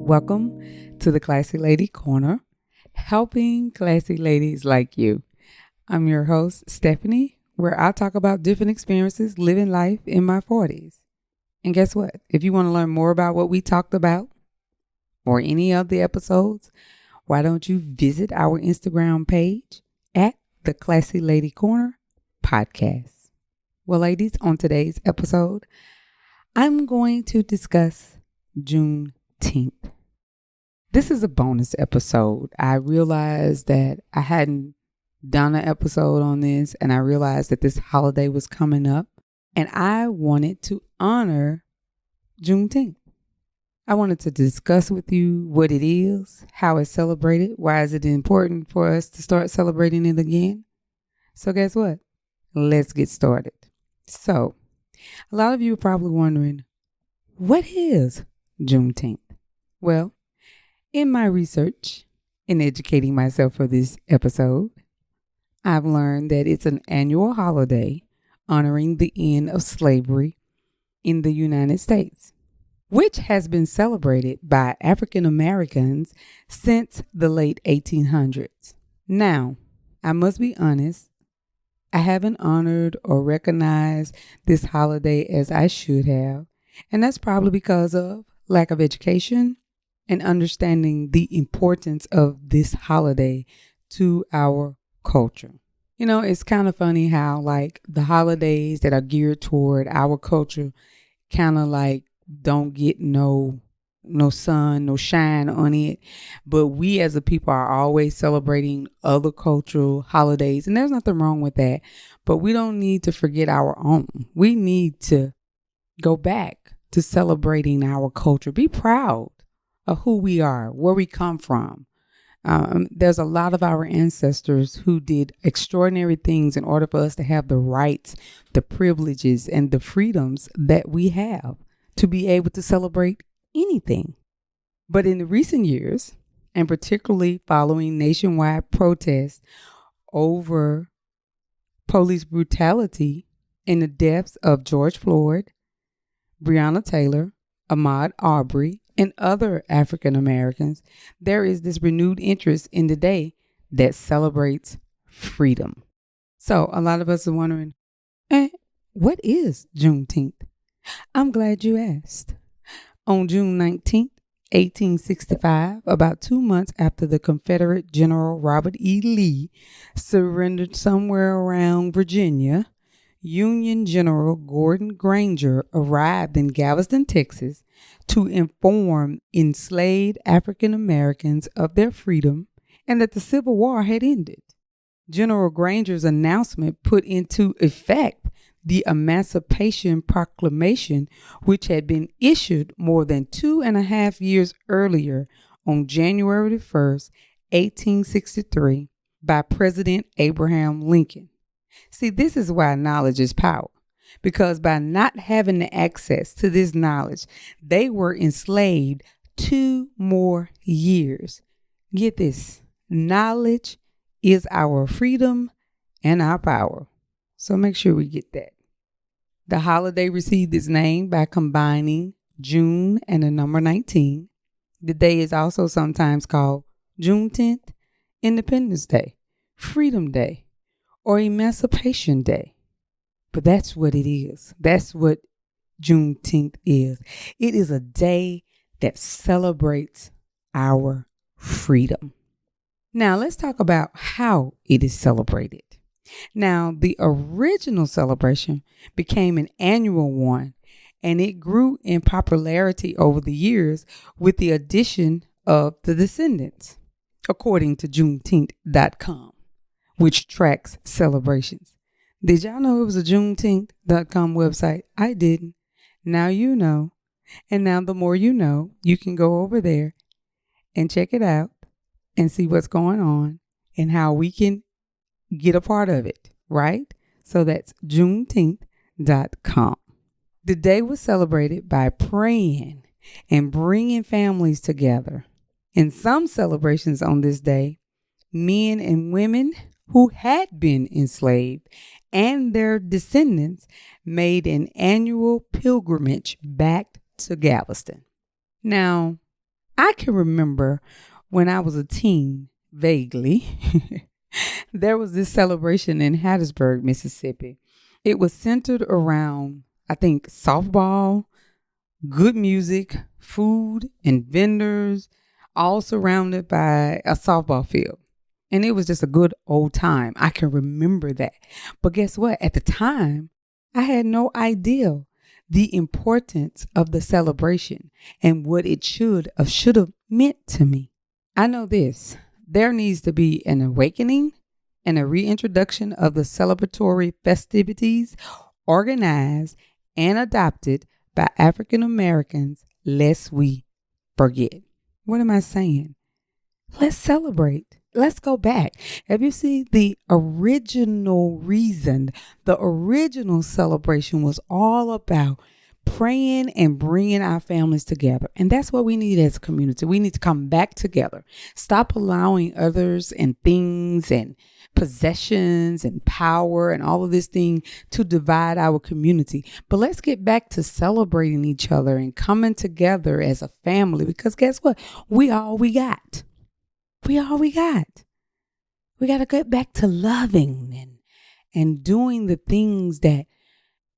Welcome to the Classy Lady Corner, helping classy ladies like you. I'm your host, Stephanie, where I talk about different experiences living life in my 40s. And guess what? If you want to learn more about what we talked about or any of the episodes, why don't you visit our Instagram page at the Classy Lady Corner podcast. Well, ladies, on today's episode, I'm going to discuss Juneteenth. This is a bonus episode. I realized that I hadn't done an episode on this, and I realized that this holiday was coming up, and I wanted to honor Juneteenth. I wanted to discuss with you what it is, how it's celebrated, why is it important for us to start celebrating it again. So guess what? Let's get started. So, a lot of you are probably wondering, what is Juneteenth? Well, in my research in educating myself for this episode, I've learned that it's an annual holiday honoring the end of slavery in the United States, which has been celebrated by African Americans since the late 1800s. Now, I must be honest, I haven't honored or recognized this holiday as I should have, and that's probably because of lack of education and understanding the importance of this holiday to our culture. You know, it's kind of funny how like the holidays that are geared toward our culture kind of like don't get no sun, no shine on it. But we as a people are always celebrating other cultural holidays. And there's nothing wrong with that. But we don't need to forget our own. We need to go back to celebrating our culture. Be proud of who we are, where we come from. There's a lot of our ancestors who did extraordinary things in order for us to have the rights, the privileges, and the freedoms that we have to be able to celebrate anything. But in the recent years, and particularly following nationwide protests over police brutality and the deaths of George Floyd, Breonna Taylor, Ahmaud Arbery, and other African Americans, there is this renewed interest in the day that celebrates freedom. So a lot of us are wondering, what is Juneteenth? I'm glad you asked. On June 19th, 1865, about 2 months after the Confederate General Robert E. Lee surrendered somewhere around Virginia, Union General Gordon Granger arrived in Galveston, Texas, to inform enslaved African Americans of their freedom and that the Civil War had ended. General Granger's announcement put into effect the Emancipation Proclamation, which had been issued more than 2.5 years earlier on January 1st, 1863, by President Abraham Lincoln. See, this is why knowledge is power, because by not having the access to this knowledge, they were enslaved 2 more years. Get this, knowledge is our freedom and our power. So make sure we get that. The holiday received its name by combining June and the number 19. The day is also sometimes called Juneteenth, Independence Day, Freedom Day, or Emancipation Day. But that's what it is. That's what Juneteenth is. It is a day that celebrates our freedom. Now, let's talk about how it is celebrated. Now, the original celebration became an annual one, and it grew in popularity over the years with the addition of the descendants, according to Juneteenth.com, which tracks celebrations. Did y'all know it was a Juneteenth.com website? I didn't. Now you know. And now the more you know, you can go over there and check it out and see what's going on and how we can get a part of it, right? So that's Juneteenth.com. The day was celebrated by praying and bringing families together. In some celebrations on this day, men and women who had been enslaved and their descendants made an annual pilgrimage back to Galveston. Now, I can remember when I was a teen, vaguely, there was this celebration in Hattiesburg, Mississippi. It was centered around, I think, softball, good music, food, and vendors, all surrounded by a softball field. And it was just a good old time. I can remember that. But guess what? At the time, I had no idea the importance of the celebration and what it should have meant to me. I know this. There needs to be an awakening and a reintroduction of the celebratory festivities organized and adopted by African Americans, lest we forget. What am I saying? Let's celebrate. Let's go back. Have you seen the original reason? The original celebration was all about praying and bringing our families together. And that's what we need as a community. We need to come back together. Stop allowing others and things and possessions and power and all of this thing to divide our community. But let's get back to celebrating each other and coming together as a family, because guess what? We all we got. We all we got. We got to get back to loving and doing the things that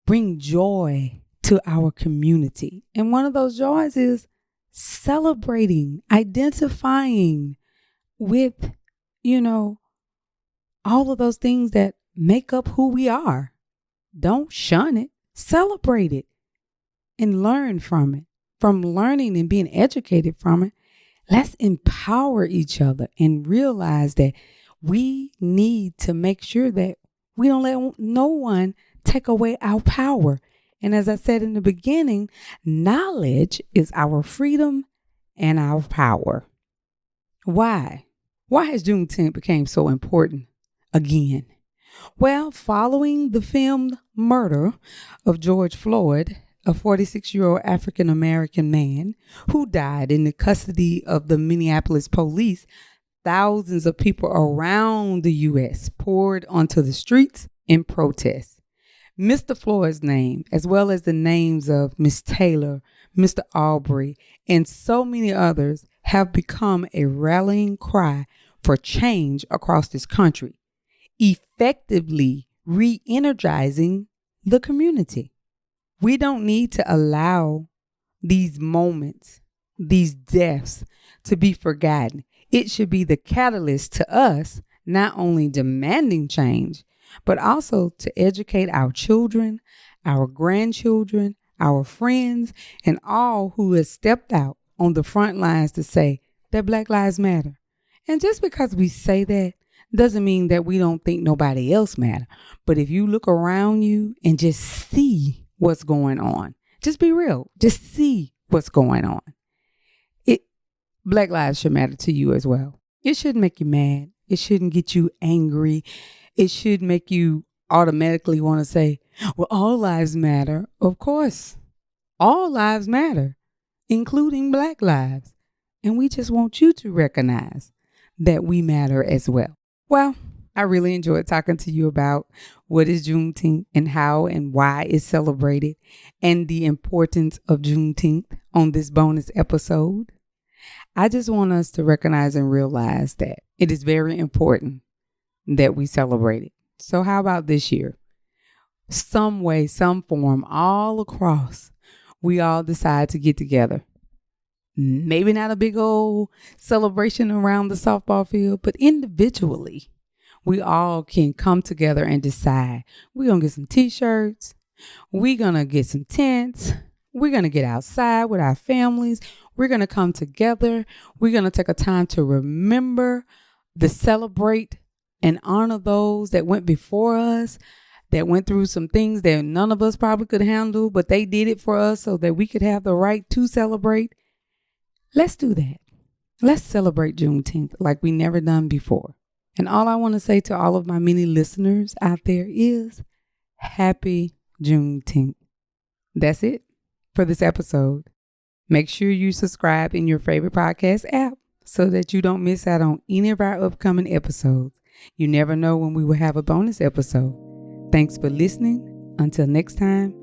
bring joy to our community. And one of those joys is celebrating, identifying with, all of those things that make up who we are. Don't shun it. Celebrate it and learn from it. From learning and being educated from it, let's empower each other and realize that we need to make sure that we don't let no one take away our power. And as I said in the beginning, knowledge is our freedom and our power. Why? Why has Juneteenth become so important again? Well, following the filmed murder of George Floyd, a 46-year-old African-American man who died in the custody of the Minneapolis police, thousands of people around the U.S. poured onto the streets in protest. Mr. Floyd's name, as well as the names of Miss Taylor, Mr. Aubrey, and so many others, have become a rallying cry for change across this country, effectively re-energizing the community. We don't need to allow these moments, these deaths, to be forgotten. It should be the catalyst to us not only demanding change, but also to educate our children, our grandchildren, our friends, and all who have stepped out on the front lines to say that Black Lives Matter. And just because we say that doesn't mean that we don't think nobody else matter. But if you look around you and just see what's going on, just be real, just see what's going on. Black lives should matter to you as well. It shouldn't make you mad. It shouldn't get you angry. It should make you automatically want to say, well, all lives matter. Of course, all lives matter, including Black lives. And we just want you to recognize that we matter as well. Well, I really enjoyed talking to you about what is Juneteenth and how and why it's celebrated and the importance of Juneteenth on this bonus episode. I just want us to recognize and realize that it is very important that we celebrate it. So how about this year? Some way, some form, all across, we all decide to get together. Maybe not a big old celebration around the softball field, but individually, we all can come together and decide we're going to get some t-shirts. We're going to get some tents. We're going to get outside with our families. We're going to come together. We're going to take a time to remember, to celebrate and honor those that went before us, that went through some things that none of us probably could handle, but they did it for us so that we could have the right to celebrate. Let's do that. Let's celebrate Juneteenth like we never done before. And all I want to say to all of my many listeners out there is happy Juneteenth. That's it for this episode. Make sure you subscribe in your favorite podcast app so that you don't miss out on any of our upcoming episodes. You never know when we will have a bonus episode. Thanks for listening. Until next time,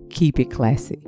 keep it classy.